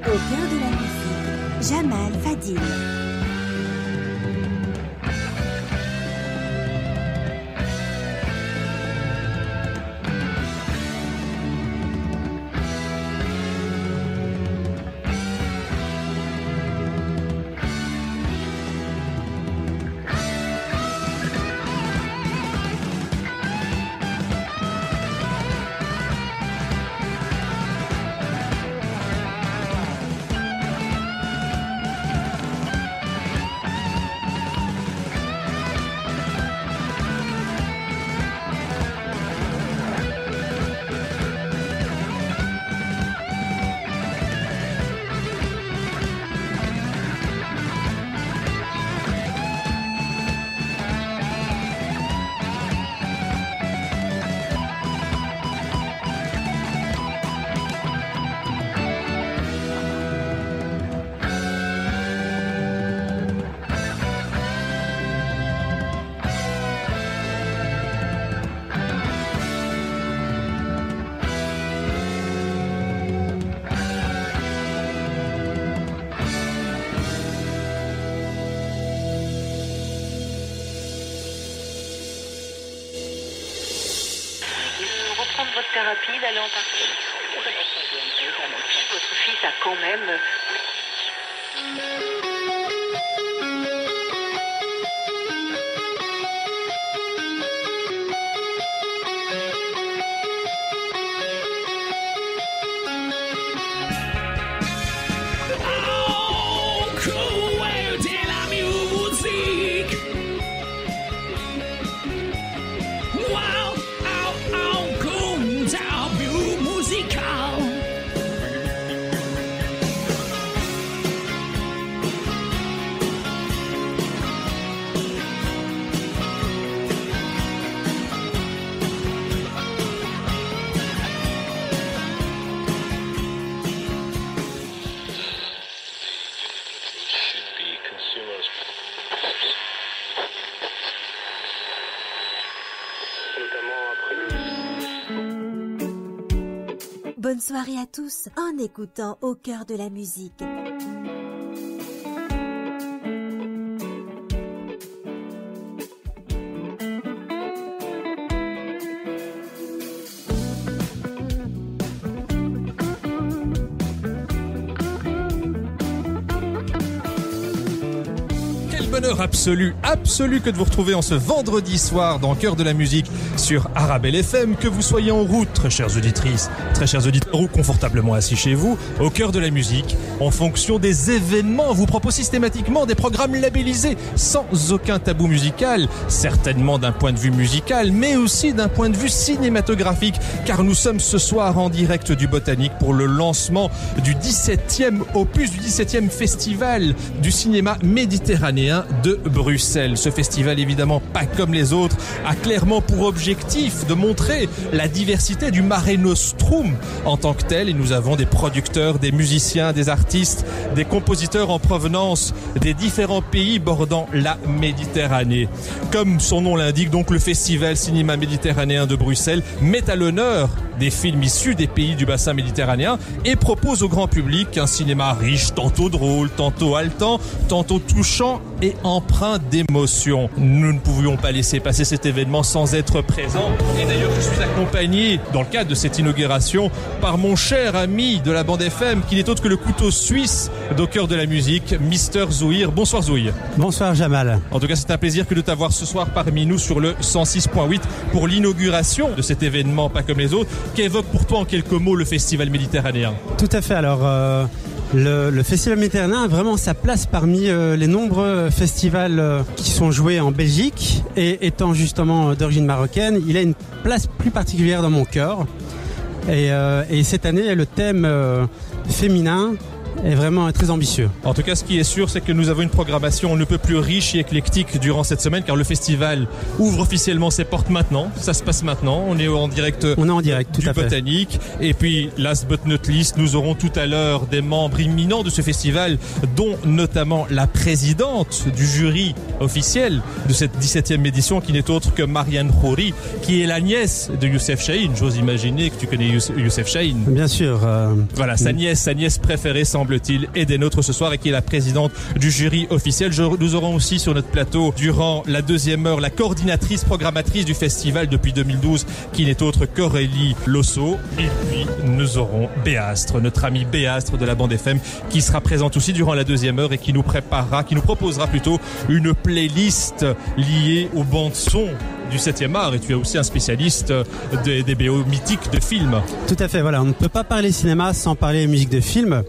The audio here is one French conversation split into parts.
Au cœur de la musique, Jamal Fadil. Votre thérapie, d'aller en partie. Votre fils a quand même... Bonne soirée à tous en écoutant Au cœur de la musique. Bonheur absolu que de vous retrouver en ce vendredi soir dans Cœur de la musique sur Arabelle FM, que vous soyez en route, très chères auditrices, très chers auditeurs, ou confortablement assis chez vous, au cœur de la musique, en fonction des événements. On vous propose systématiquement des programmes labellisés, sans aucun tabou musical, certainement d'un point de vue musical, mais aussi d'un point de vue cinématographique, car nous sommes ce soir en direct du Botanique pour le lancement du 17e opus, du 17e festival du cinéma méditerranéen de Bruxelles. Ce festival, évidemment pas comme les autres, a clairement pour objectif de montrer la diversité du Mare Nostrum en tant que tel, et nous avons des producteurs, des musiciens, des artistes, des compositeurs en provenance des différents pays bordant la Méditerranée. Comme son nom l'indique, donc, le festival cinéma méditerranéen de Bruxelles met à l'honneur des films issus des pays du bassin méditerranéen et propose au grand public un cinéma riche, tantôt drôle, tantôt haletant, tantôt touchant et empreint d'émotion. Nous ne pouvions pas laisser passer cet événement sans être présents. Et d'ailleurs, je suis accompagné, dans le cadre de cette inauguration, par mon cher ami de la bande FM, qui n'est autre que le couteau suisse d'Au cœur de la musique, Mister Zouhir. Bonsoir Zouhir. Bonsoir Jamal. En tout cas, c'est un plaisir que de t'avoir ce soir parmi nous sur le 106.8 pour l'inauguration de cet événement pas comme les autres. Qu'évoque pour toi en quelques mots le festival méditerranéen ? Tout à fait. Alors, le festival méditerranéen a vraiment sa place parmi les nombreux festivals qui sont joués en Belgique, et étant justement d'origine marocaine, il a une place plus particulière dans mon cœur. Et cette année, le thème féminin est vraiment très ambitieux. En tout cas, ce qui est sûr, c'est que nous avons une programmation on ne peut plus riche et éclectique durant cette semaine, car le festival ouvre officiellement ses portes maintenant. Ça se passe maintenant. On est en direct, tout du à fait. Botanique. Et puis, last but not least, nous aurons tout à l'heure des membres imminents de ce festival, dont notamment la présidente du jury officiel de cette 17e édition, qui n'est autre que Marianne Khoury, qui est la nièce de Youssef Chahine. J'ose imaginer que tu connais Youssef Chahine. Bien sûr. Voilà, sa nièce préférée, semble-t-il, est des nôtres ce soir et qui est la présidente du jury officiel. Nous aurons aussi sur notre plateau, durant la deuxième heure, la coordinatrice programmatrice du festival depuis 2012, qui n'est autre qu'Aurélie Losso. Et puis, nous aurons Béastre, notre ami Béastre de la bande FM, qui sera présente aussi durant la deuxième heure et qui nous proposera plutôt une playlist liée aux bandes son du 7e art. Et tu es aussi un spécialiste des BO mythiques de films. Tout à fait, voilà. On ne peut pas parler cinéma sans parler musique de film.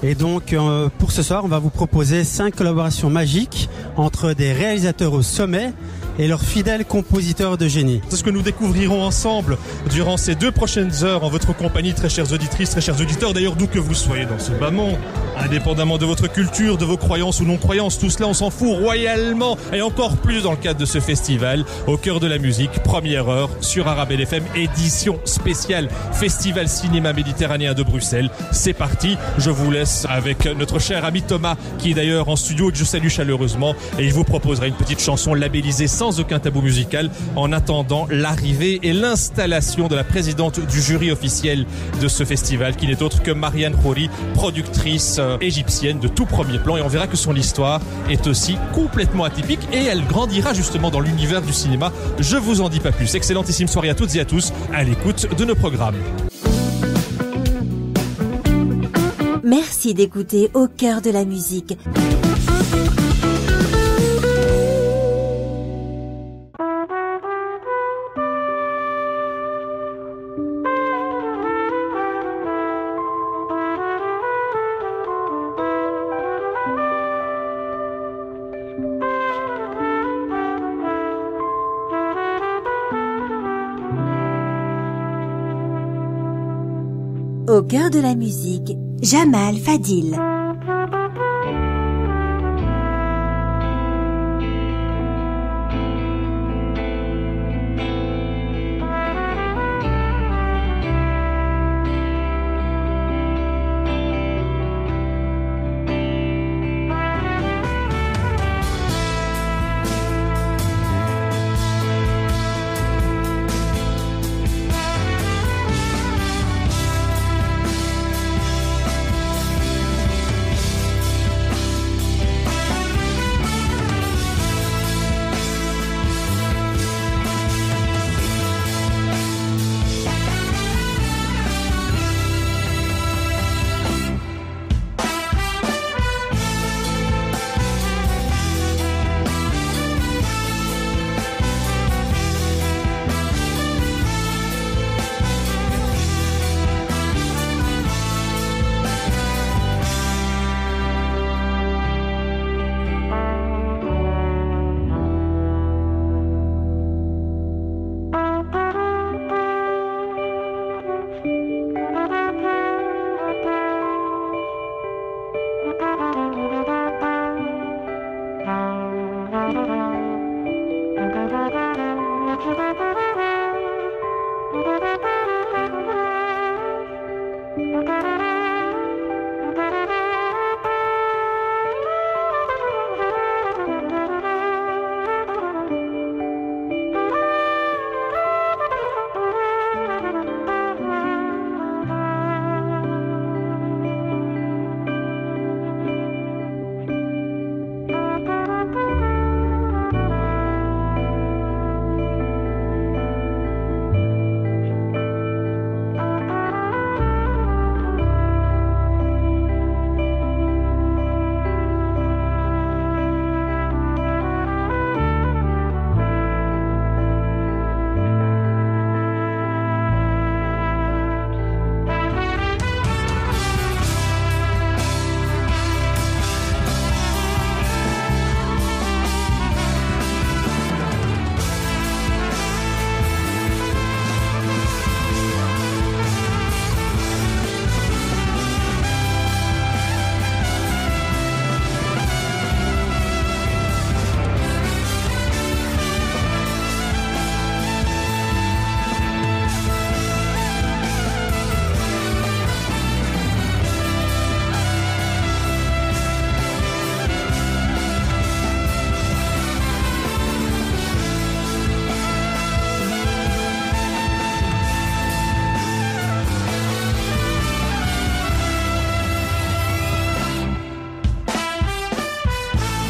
Et donc, pour ce soir, on va vous proposer 5 collaborations magiques entre des réalisateurs au sommet et leurs fidèles compositeurs de génie. C'est ce que nous découvrirons ensemble durant ces 2 prochaines heures en votre compagnie, très chères auditrices, très chers auditeurs, d'ailleurs d'où que vous soyez dans ce bas monde, indépendamment de votre culture, de vos croyances ou non-croyances, tout cela on s'en fout royalement, et encore plus dans le cadre de ce festival, au cœur de la musique, première heure sur Arabelle FM, édition spéciale Festival Cinéma Méditerranéen de Bruxelles. C'est parti, je vous laisse avec notre cher ami Thomas, qui est d'ailleurs en studio et que je salue chaleureusement, et il vous proposera une petite chanson labellisée sans aucun tabou musical, en attendant l'arrivée et l'installation de la présidente du jury officiel de ce festival, qui n'est autre que Marianne Khoury, productrice égyptienne de tout premier plan, et on verra que son histoire est aussi complètement atypique et elle grandira justement dans l'univers du cinéma. Je vous en dis pas plus. Excellentissime soirée à toutes et à tous à l'écoute de nos programmes. Merci d'écouter Au cœur de la musique. Au cœur de la musique, Jamal Fadil.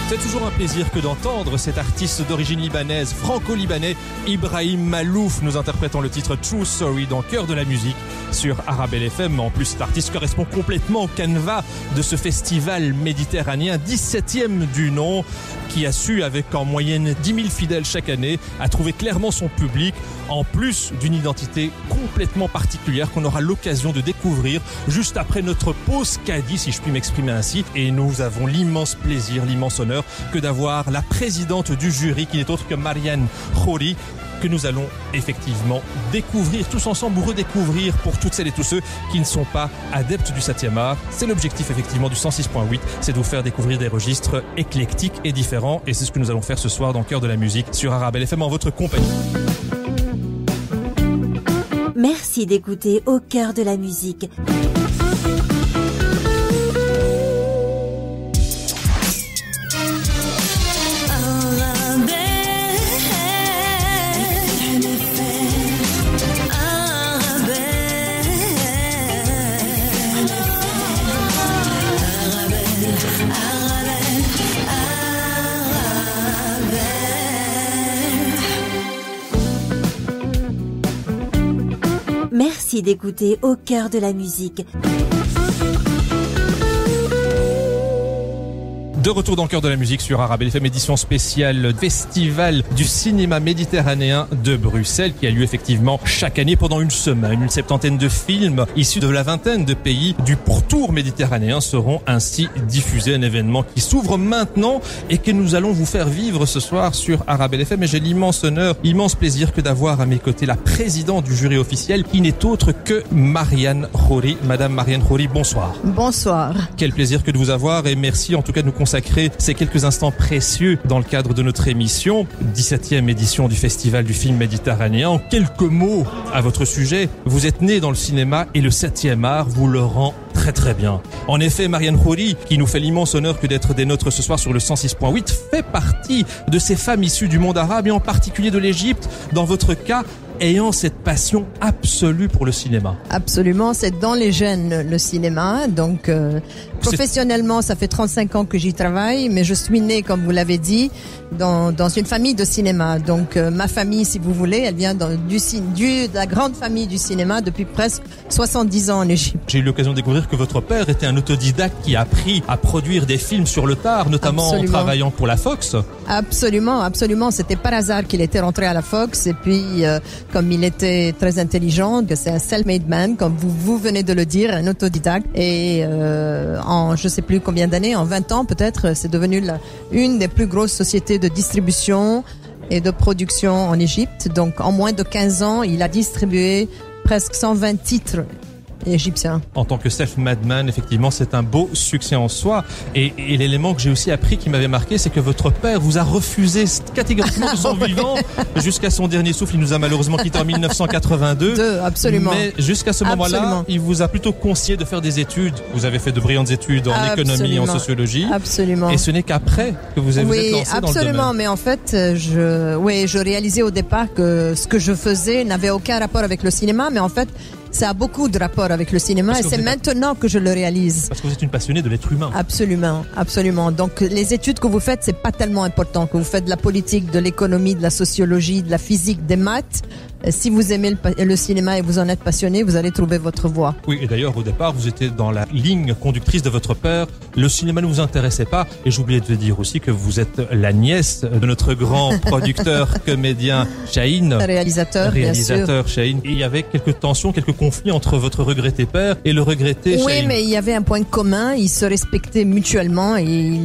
C'est toujours un plaisir que d'entendre cet artiste d'origine libanaise, franco-libanais, Ibrahim Malouf, nous interprétant le titre True Story dans Cœur de la musique sur Arabelle FM. En plus, cet artiste correspond complètement au canevas de ce festival méditerranéen, 17e du nom, qui a su, avec en moyenne 10 000 fidèles chaque année, à trouver clairement son public, en plus d'une identité complètement particulière qu'on aura l'occasion de découvrir juste après notre pause caddie, si je puis m'exprimer ainsi. Et nous avons l'immense plaisir, l'immense honneur que d'avoir la présidente du jury, qui n'est autre que Marianne Khoury, que nous allons effectivement découvrir tous ensemble ou redécouvrir pour toutes celles et tous ceux qui ne sont pas adeptes du 7e art. C'est l'objectif effectivement du 106.8, c'est de vous faire découvrir des registres éclectiques et différents, et c'est ce que nous allons faire ce soir dans Cœur de la musique sur Arabelle FM en votre compagnie. Merci d'écouter Au cœur de la musique. Merci d'écouter Au cœur de la musique. De retour dans Cœur de la musique sur Arabelle FM, édition spéciale Festival du cinéma méditerranéen de Bruxelles, qui a lieu effectivement chaque année pendant une semaine. Une septantaine de films issus de la vingtaine de pays du pourtour méditerranéen seront ainsi diffusés. Un événement qui s'ouvre maintenant et que nous allons vous faire vivre ce soir sur Arabelle FM. Et j'ai l'immense honneur, immense plaisir que d'avoir à mes côtés la présidente du jury officiel, qui n'est autre que Marianne Khoury. Madame Marianne Khoury, bonsoir. Bonsoir. Quel plaisir que de vous avoir, et merci en tout cas de nous consacrer ces quelques instants précieux dans le cadre de notre émission. 17e édition du Festival du film méditerranéen. En quelques mots à votre sujet, vous êtes né dans le cinéma et le 7e art vous le rend très très bien. En effet, Marianne Khoury, qui nous fait l'immense honneur que d'être des nôtres ce soir sur le 106.8, fait partie de ces femmes issues du monde arabe et en particulier de l'Égypte, dans votre cas, ayant cette passion absolue pour le cinéma. Absolument, c'est dans les gènes le cinéma. Donc professionnellement, ça fait 35 ans que j'y travaille, mais je suis née, comme vous l'avez dit, dans une famille de cinéma. Donc ma famille, si vous voulez, elle vient de la grande famille du cinéma depuis presque 70 ans en Égypte. J'ai eu l'occasion de découvrir que votre père était un autodidacte qui a appris à produire des films sur le tard, notamment en travaillant pour la Fox. Absolument, absolument. C'était par hasard qu'il était rentré à la Fox, et puis comme il était très intelligent, c'est un self-made man, comme vous venez de le dire, un autodidacte. Et en je sais plus combien d'années, en 20 ans peut-être, c'est devenu une des plus grosses sociétés de distribution et de production en Égypte. Donc en moins de 15 ans, il a distribué presque 120 titres égyptien. En tant que self-made man, effectivement, c'est un beau succès en soi. Et l'élément que j'ai aussi appris, qui m'avait marqué, c'est que votre père vous a refusé catégoriquement de son vivant jusqu'à son dernier souffle. Il nous a malheureusement quitté en 1982. Absolument. Mais jusqu'à ce moment-là, il vous a plutôt conseillé de faire des études. Vous avez fait de brillantes études en économie et en sociologie. Absolument. Et ce n'est qu'après que vous êtes lancé dans le domaine. Absolument. Mais en fait, je réalisais au départ que ce que je faisais n'avait aucun rapport avec le cinéma, mais en fait, ça a beaucoup de rapport avec le cinéma, et c'est maintenant que je le réalise. Parce que vous êtes une passionnée de l'être humain. Absolument, absolument. Donc les études que vous faites, c'est pas tellement important. Que vous faites de la politique, de l'économie, de la sociologie, de la physique, des maths. Si vous aimez le cinéma et vous en êtes passionné, vous allez trouver votre voie. Oui, et d'ailleurs, au départ, vous étiez dans la ligne conductrice de votre père. Le cinéma ne vous intéressait pas. Et j'oubliais de dire aussi que vous êtes la nièce de notre grand producteur, comédien Chahine. Réalisateur, bien sûr. Chahine. Et il y avait quelques tensions, quelques conflits entre votre regretté père et le regretté Chahine. Oui, mais il y avait un point commun. Ils se respectaient mutuellement et